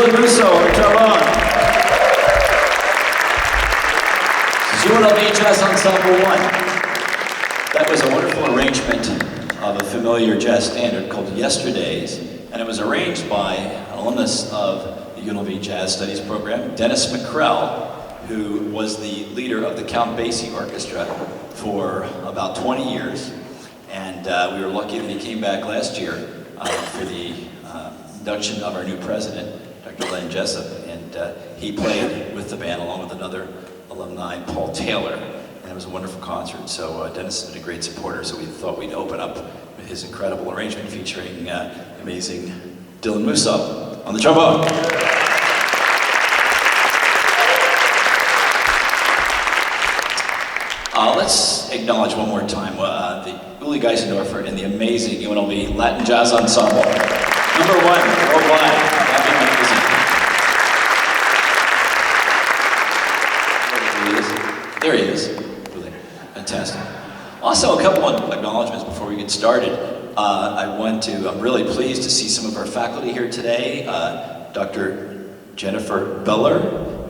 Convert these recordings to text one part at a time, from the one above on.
Dylan Russo on trombone. This is UNLV Jazz Ensemble 1. That was a wonderful arrangement of a familiar jazz standard called Yesterdays, and it was arranged by an alumnus of the UNLV Jazz Studies program, Dennis McCrell, who was the leader of the Count Basie Orchestra for about 20 years. And we were lucky that he came back last year for the induction of our new president, Dr. Len Jessup. And he played with the band along with another alumni, Paul Taylor. And it was a wonderful concert. So Dennis has been a great supporter, so we thought we'd open up with his incredible arrangement featuring amazing Dylan Russo on the trombone. Let's acknowledge one more time the Uli Geisendorfer and the amazing UNLV Latin Jazz Ensemble. #1 worldwide. Happy magazine. There he is. Really fantastic. Also, a couple of acknowledgments before we get started. I'm really pleased to see some of our faculty here today. Dr. Jennifer Beller,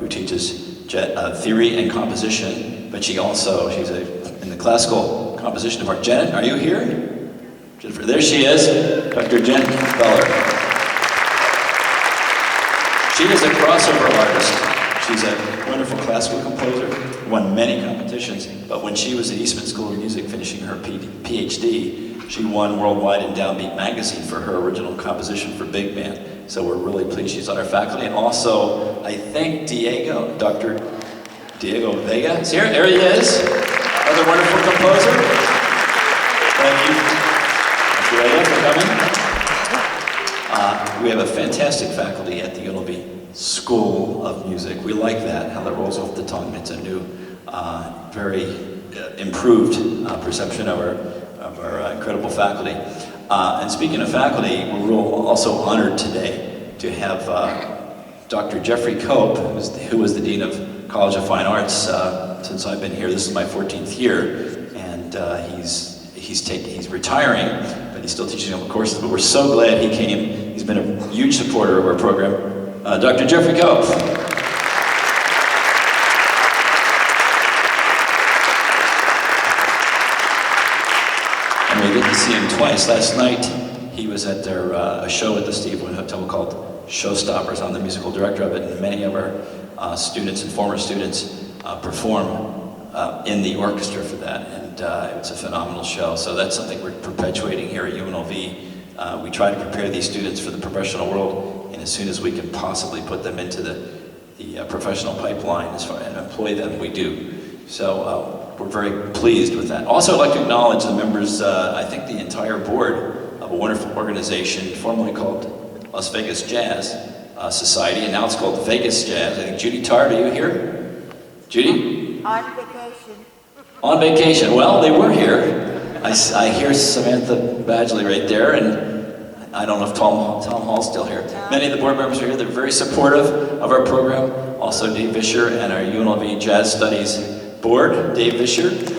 who teaches theory and composition. But she's in the classical composition department. Janet, are you here? Jennifer, there she is, Dr. Jen Beller. She is a crossover artist. She's a wonderful classical composer, won many competitions, but when she was at Eastman School of Music finishing her PhD, she won worldwide in Downbeat magazine for her original composition for big band. So we're really pleased she's on our faculty. And also, I think Dr. Diego Vega is here. There he is. Another wonderful composer. Thank you. Thank you, Vega, for coming. We have a fantastic faculty at the UNLV School of Music. We like that, how that rolls off the tongue. It's a new, very improved perception of our incredible faculty. And speaking of faculty, we're also honored today to have Dr. Jeffrey Cope, who was the Dean of College of Fine Arts since I've been here. This is my 14th year, and he's retiring, but he's still teaching all the courses. But we're so glad he came. He's been a huge supporter of our program. Dr. Jeffrey Cope. And we get to see him twice. Last night, he was at a show at the Steve Wynn Hotel called Showstoppers. I'm the musical director of it, and many of our students and former students perform in the orchestra for that, and it's a phenomenal show. So that's something we're perpetuating here at UNLV. We try to prepare these students for the professional world, and as soon as we can possibly put them into the professional pipeline and employ them, we do. So we're very pleased with that. Also, I'd like to acknowledge the members, I think the entire board of a wonderful organization formerly called Las Vegas Jazz Society, and now it's called Vegas Jazz. I think Judy Tard, are you here? Judy? On vacation. On vacation. Well, they were here. I hear Samantha Badgley right there, and I don't know if Tom Hall's still here. Many of the board members are here. They're very supportive of our program. Also Dave Vischer and our UNLV Jazz Studies board, Dave Vischer. Deborah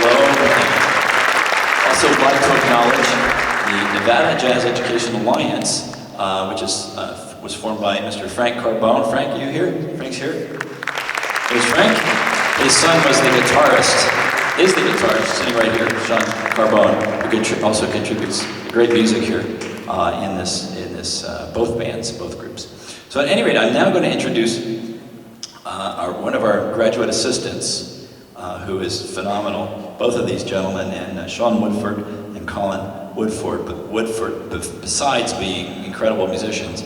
Lowe. Also, I'd like to acknowledge the Nevada Jazz Education Alliance, which was formed by Mr. Frank Carbone. Frank, are you here? Frank's here? There's Frank. His son is the guitarist, sitting right here, Sean Carbone, who also contributes great music here in this both bands, both groups. So at any rate, I'm now going to introduce one of our graduate assistants, who is phenomenal, both of these gentlemen, and Sean Woodford and Colin Woodford. But Woodford, besides being incredible musicians,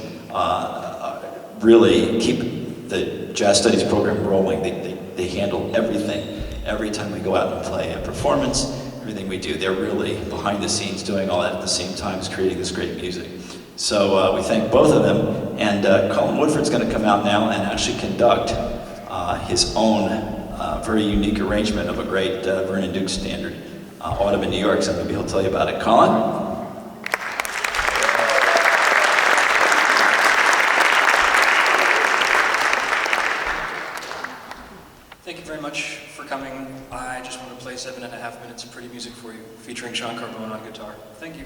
really keep the Jazz Studies program rolling. They handle everything. Every time we go out and play a performance, everything we do, they're really behind the scenes doing all that at the same time as creating this great music. So we thank both of them, and Colin Woodford's going to come out now and actually conduct his own very unique arrangement of a great Vernon Duke standard, Autumn in New York, so maybe he'll tell you about it. Colin? Thank you very much for coming. I just want to play 7.5 minutes of pretty music for you, featuring Sean Carbone on guitar. Thank you.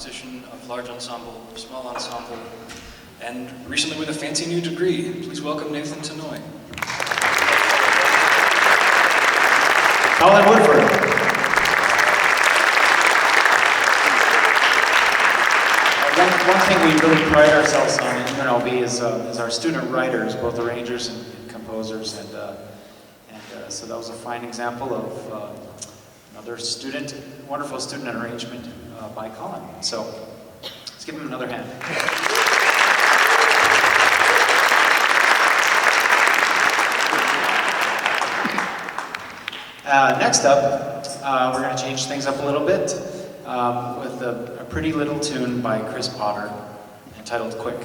composition of large ensemble, small ensemble, and recently with a fancy new degree. Please welcome Nathan Tenoy. Colin Woodford. One thing we really pride ourselves on at UNLV is our student writers, both arrangers and composers, and so that was a fine example of another student, wonderful student arrangement by Colin. So let's give him another hand. Next up, we're going to change things up a little bit with a pretty little tune by Chris Potter entitled Quick.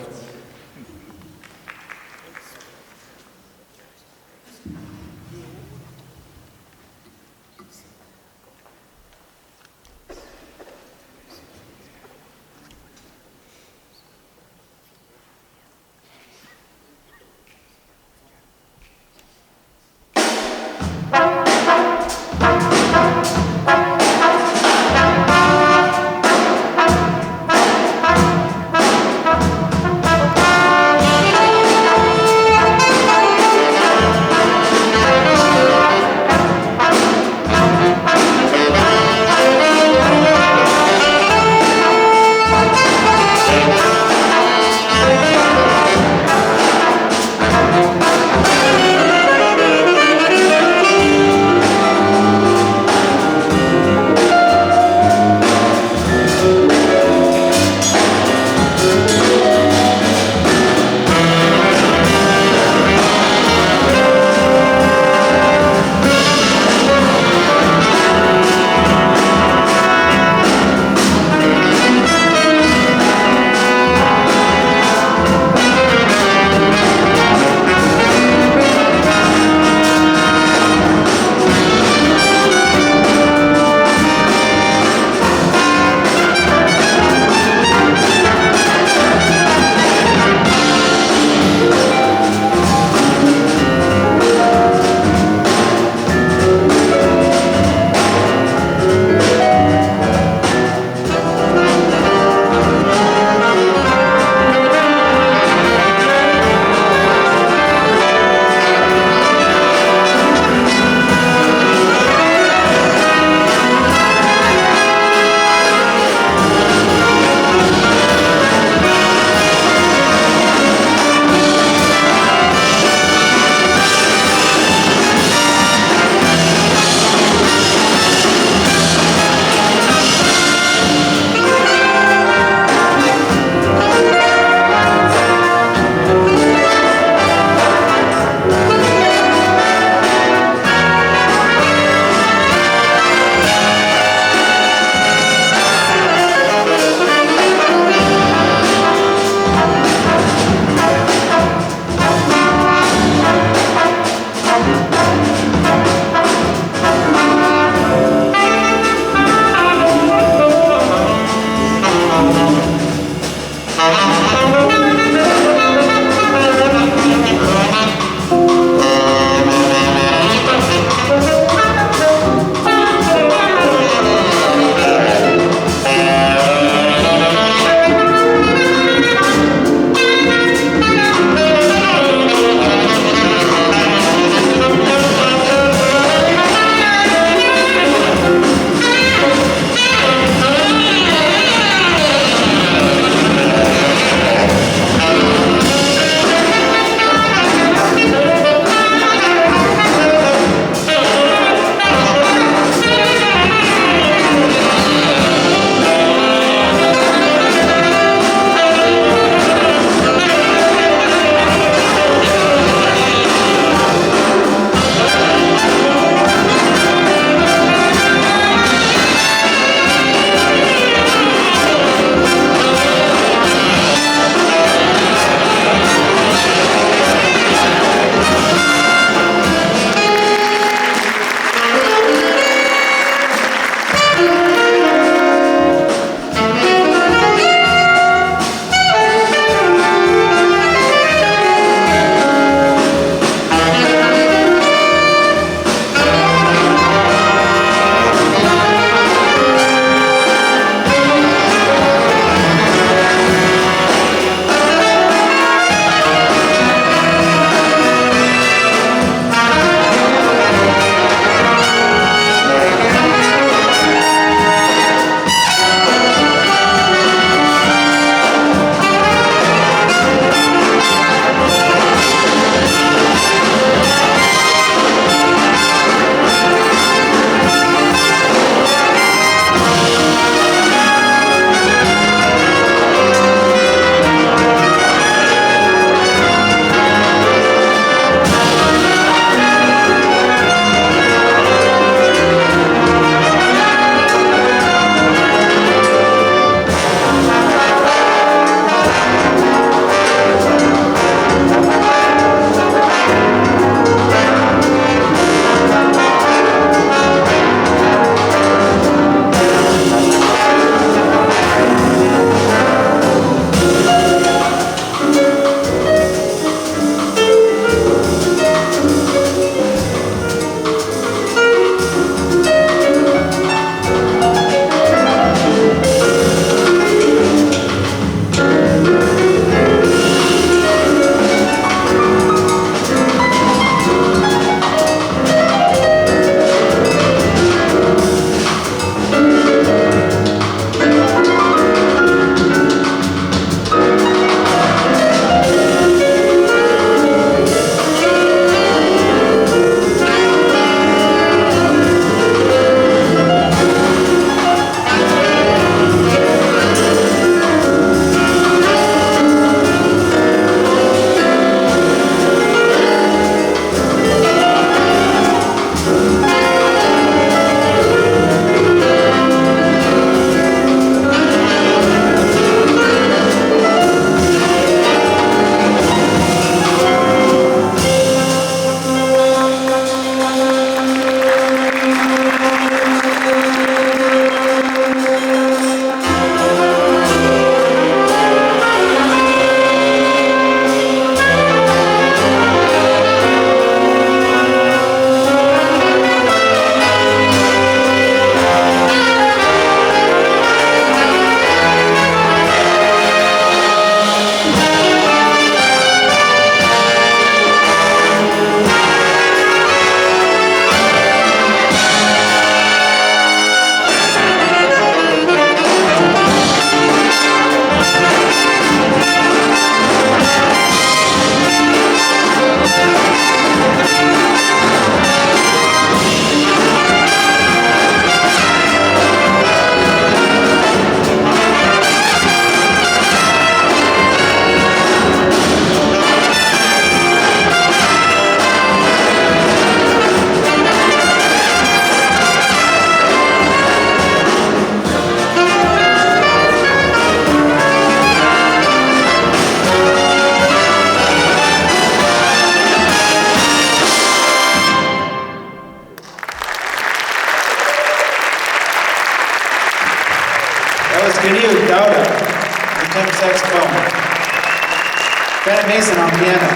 Bennett Mason on piano.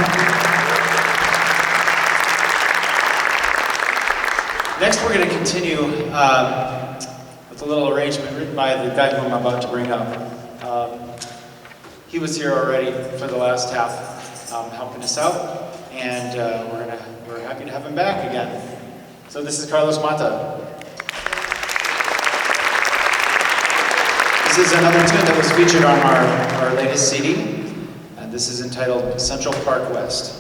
Next, we're going to continue with a little arrangement written by the guy who I'm about to bring up. He was here already for the last half, helping us out, and we're happy to have him back again. So this is Carlos Mata. This is another tune that was featured on our latest CD. This is entitled Central Park West.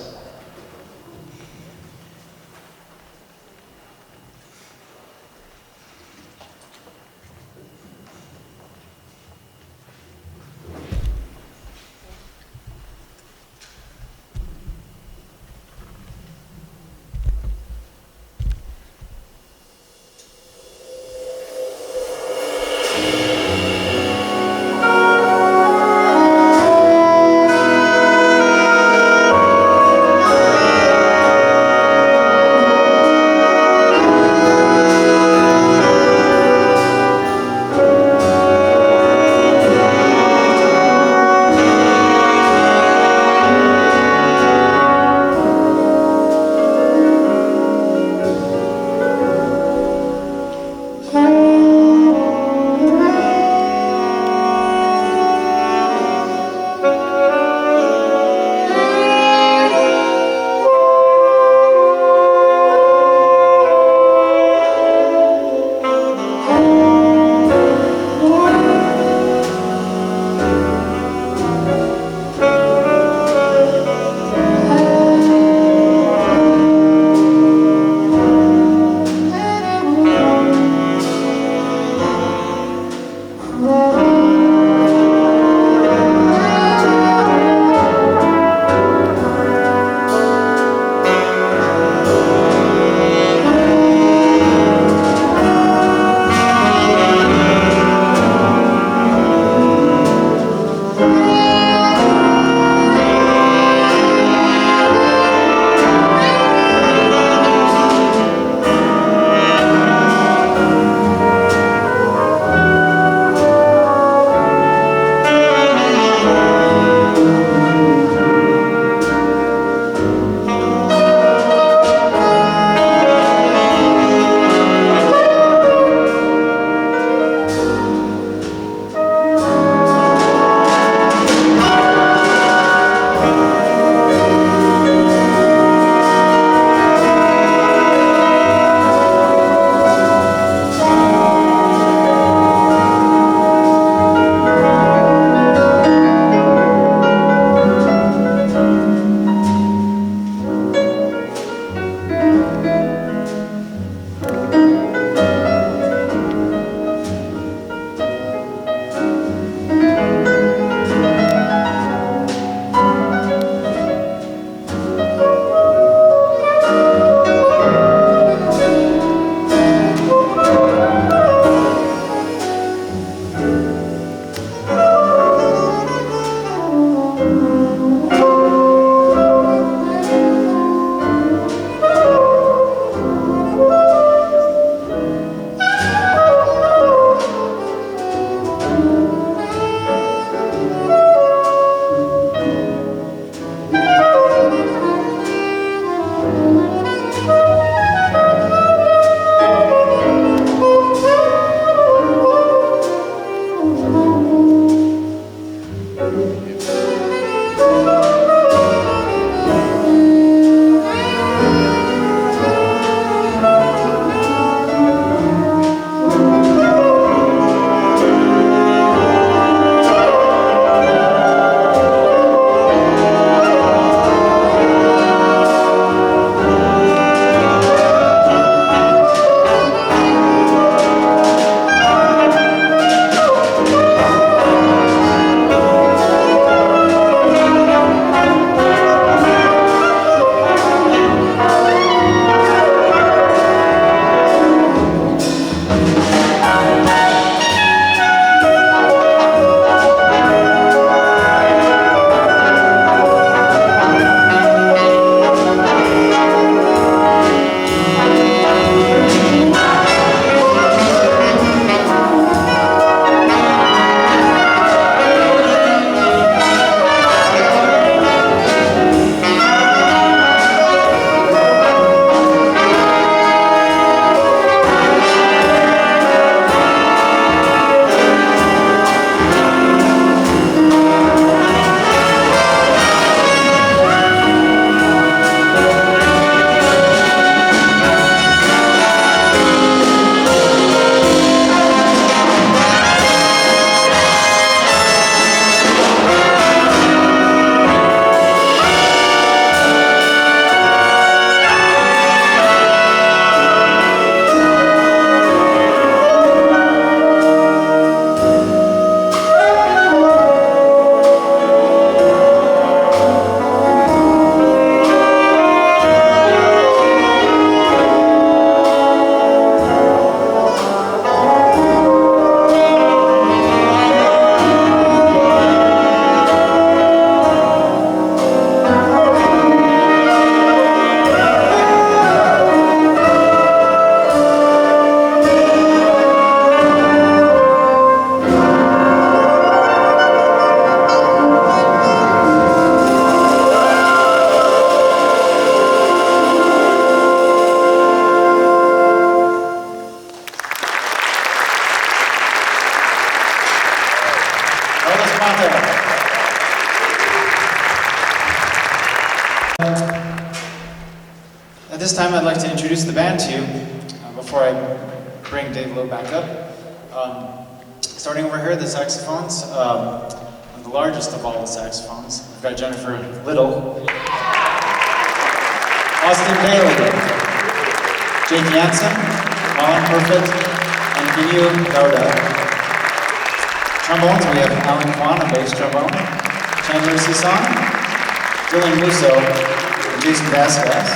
this time I'd like to introduce the band to you before I bring Dave Lowe back up. Starting over here, the saxophones, the largest of all the saxophones. We've got Jennifer Little, Austin Bailey, Jake Jansen, Colin Perfect, and Ginyu Gauda. Trombones, we have Alan Kwan on bass trombone, Chandler Sison, Dylan Musso, and Jason Vasquez.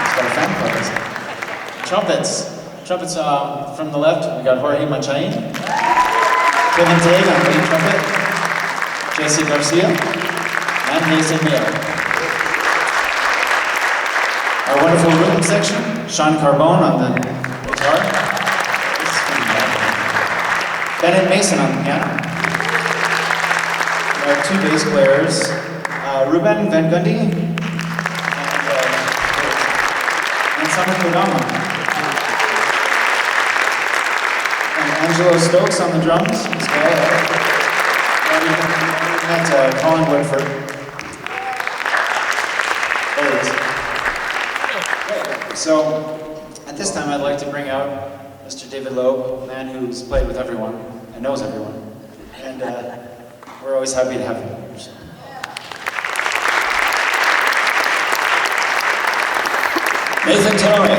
He's got a fan club. Trumpets from the left, we got Jorge Machain, Kevin Tague on lead trumpet, Jesse Garcia, and Mason Mayo. Our wonderful rhythm section, Sean Carbone on the guitar, Bennett Mason on the piano. Our two bass players, Ruben Van Gundy and Summer Kodama. And Angelo Stokes on the drums as well. And Colin Woodford. There he is. So, at this time I'd like to bring out Mr. David Lowe, a man who's played with everyone and knows everyone. And we're always happy to have him here. So. Nathan Towie.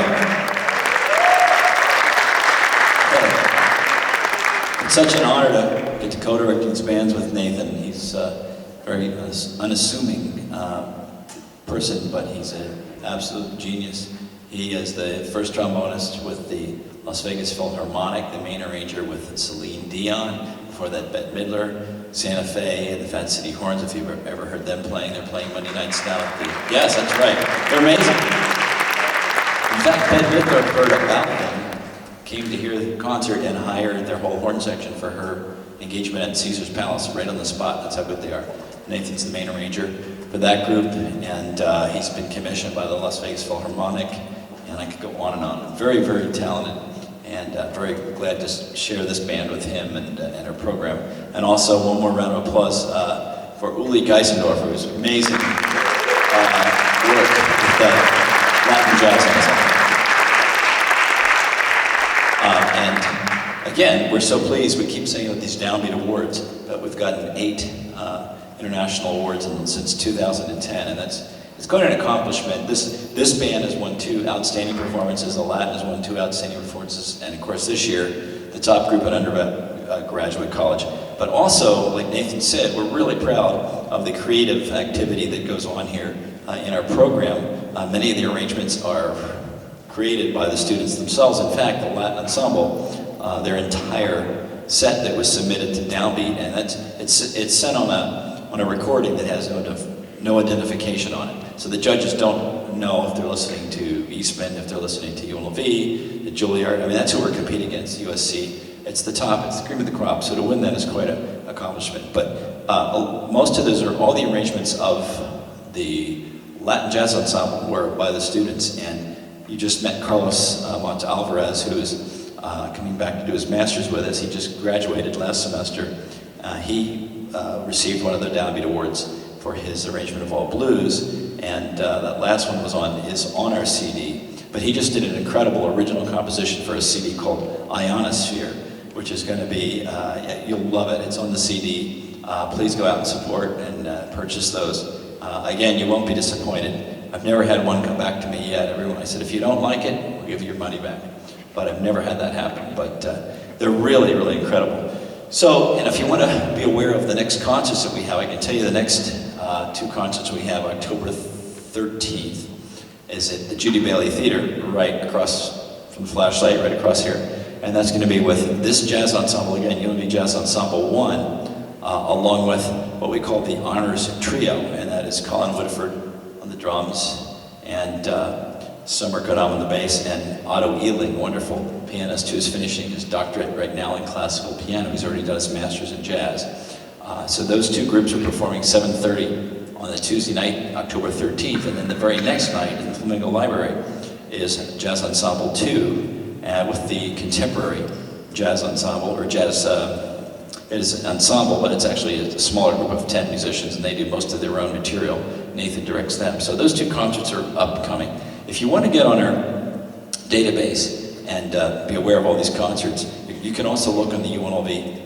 It's such an honor to get to co-direct these bands with Nathan. He's a very unassuming person, but he's an absolute genius. He is the first trombonist with the Las Vegas Philharmonic, the main arranger with Celine Dion, before that Bette Midler, Santa Fe, and the Fat City Horns, if you've ever heard them playing. They're playing Monday nights now. Yes, that's right. They're amazing. In fact, Bette Midler heard about them, came to hear the concert, and hired their whole horn section for her engagement at Caesar's Palace, right on the spot. That's how good they are. Nathan's the main arranger for that group, and he's been commissioned by the Las Vegas Philharmonic, and I could go on and on. Very, very talented, and very glad to share this band with him and our program. And also, one more round of applause for Uli Geisendorf, who's amazing work with Latin jazz ensemble. And again, we're so pleased. We keep saying with these Downbeat Awards, but we've gotten 8 international awards since 2010, and it's quite an accomplishment. This band has won 2 outstanding performances. The Latin has won 2 outstanding performances, and of course this year, the top group at undergraduate college. But also, like Nathan said, we're really proud of the creative activity that goes on here in our program. Many of the arrangements are created by the students themselves. In fact, the Latin Ensemble, their entire set that was submitted to Downbeat, and it's sent on a recording that has no identification on it. So the judges don't know if they're listening to Eastman, if they're listening to UNLV, to Juilliard. I mean, that's who we're competing against, USC. It's the top, it's the cream of the crop, so to win that is quite an accomplishment. But most of those are all the arrangements of the Latin Jazz Ensemble were by the students, and you just met Carlos Monte Alvarez, who is coming back to do his master's with us. He just graduated last semester. He received one of the Downbeat Awards for his arrangement of All Blues, and that last one is on our CD. But he just did an incredible original composition for a CD called Ionosphere, which is going to be, you'll love it. It's on the CD. Please go out and support and purchase those. Again, you won't be disappointed. I've never had one come back to me yet. I said, if you don't like it, we'll give you your money back. But I've never had that happen. But they're really, really incredible. So, and if you want to be aware of the next concerts that we have, I can tell you the next 2 concerts we have. October 13th is at the Judy Bailey Theater, right across from the Flashlight, right across here. And that's going to be with this jazz ensemble, again, UNLV Jazz Ensemble 1, along with what we call the Honors Trio, and that is Colin Woodford on the drums, and Summer Kodam on the bass, and Otto Ealing, wonderful pianist who's finishing his doctorate right now in classical piano. He's already done his master's in jazz. So those 2 groups are performing 7:30 on the Tuesday night, October 13th, and then the very next night in the Flamingo Library is Jazz Ensemble 2 with the Contemporary Jazz Ensemble, or Jazz, it is an ensemble, but it's actually a smaller group of 10 musicians, and they do most of their own material. Nathan directs them. So those two concerts are upcoming. If you want to get on our database and be aware of all these concerts, you can also look on the UNLV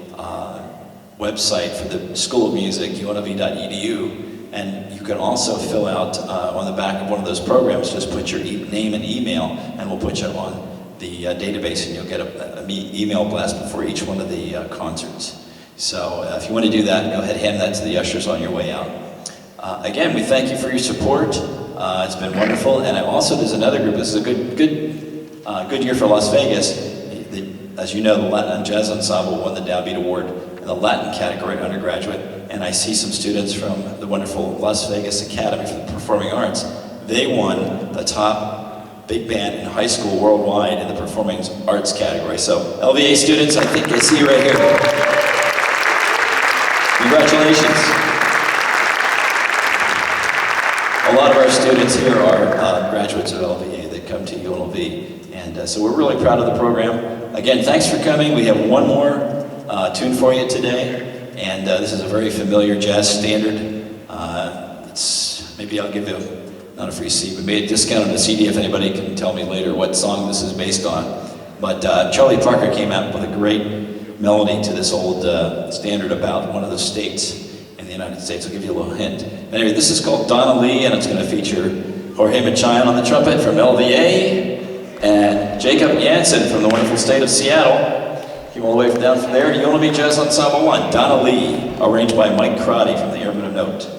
website for the School of Music, unlv.edu, and you can also fill out on the back of one of those programs, just put your name and email, and we'll put you on the database, and you'll get an email blast before each one of the concerts. So if you want to do that, go ahead and hand that to the ushers on your way out. Again, we thank you for your support. It's been wonderful, and there's another group. This is a good year for Las Vegas. As you know, the Latin and Jazz Ensemble won the Downbeat Award in the Latin category undergraduate, and I see some students from the wonderful Las Vegas Academy for the Performing Arts. They won the top big band in high school worldwide in the Performing Arts category. So LVA students, I think I see you right here. Congratulations. A lot of our students here are graduates of LVA that come to UNLV, and so we're really proud of the program. Again, thanks for coming. We have one more tune for you today, and this is a very familiar jazz standard. Maybe I'll give you, not a free CD, but maybe a discount on the CD if anybody can tell me later what song this is based on. But Charlie Parker came out with a great melody to this old standard about one of the states in the United States. I'll give you a little hint. Anyway, this is called Donna Lee, and it's going to feature Jorge Machayan on the trumpet from LVA, and Jacob Jansen from the wonderful state of Seattle. Came all the way down from there to UNLV Jazz Ensemble 1, Donna Lee, arranged by Mike Crotty from the Airmen of Note.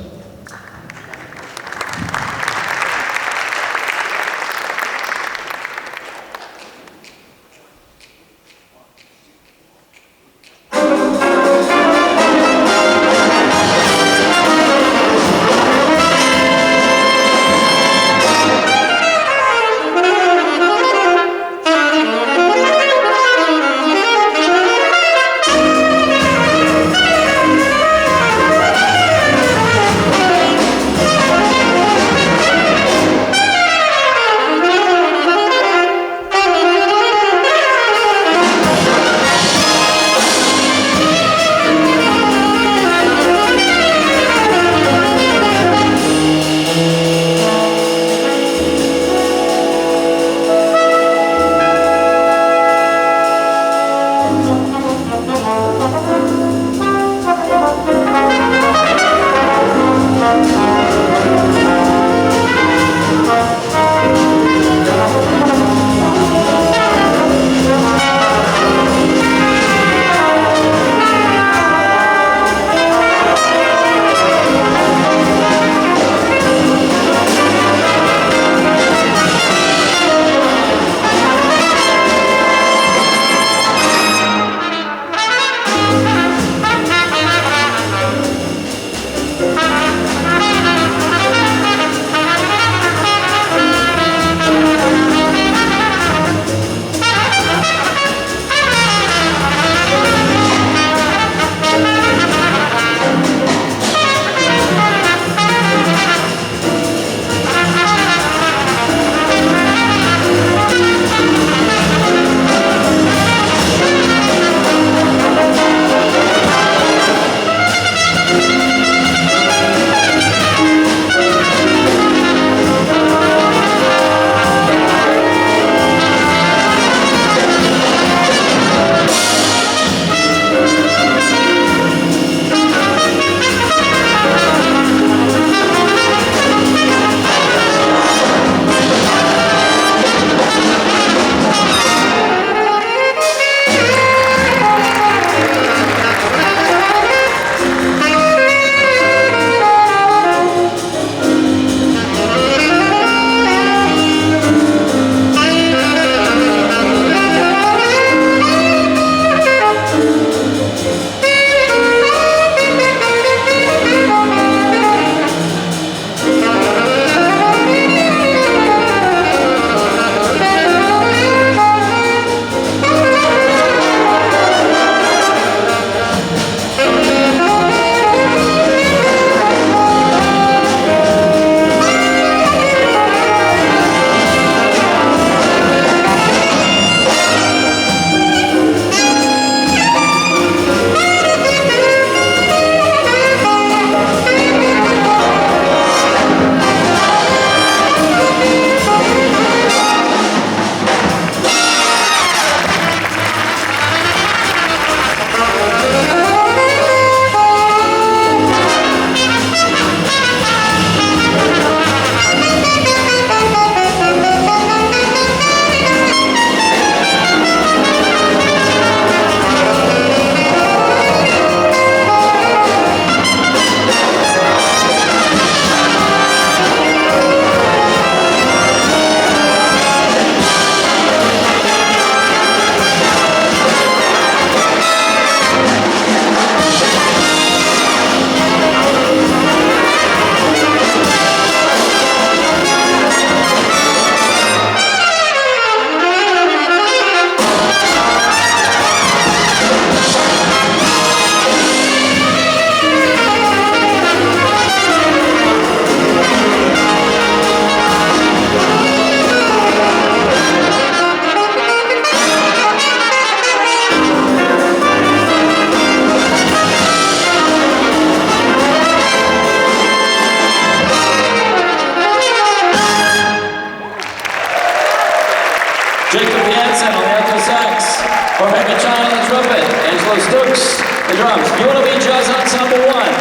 Jacob Jansen on the alto sax. Jorge Machan on the trumpet. Angelo Stokes, the drums. UNLV Jazz Ensemble 1.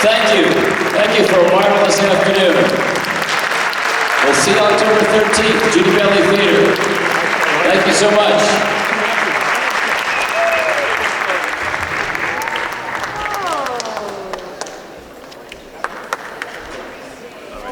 Thank you. Thank you for a marvelous afternoon. We'll see you October 13th, Judy Bailey Theater. Thank you so much.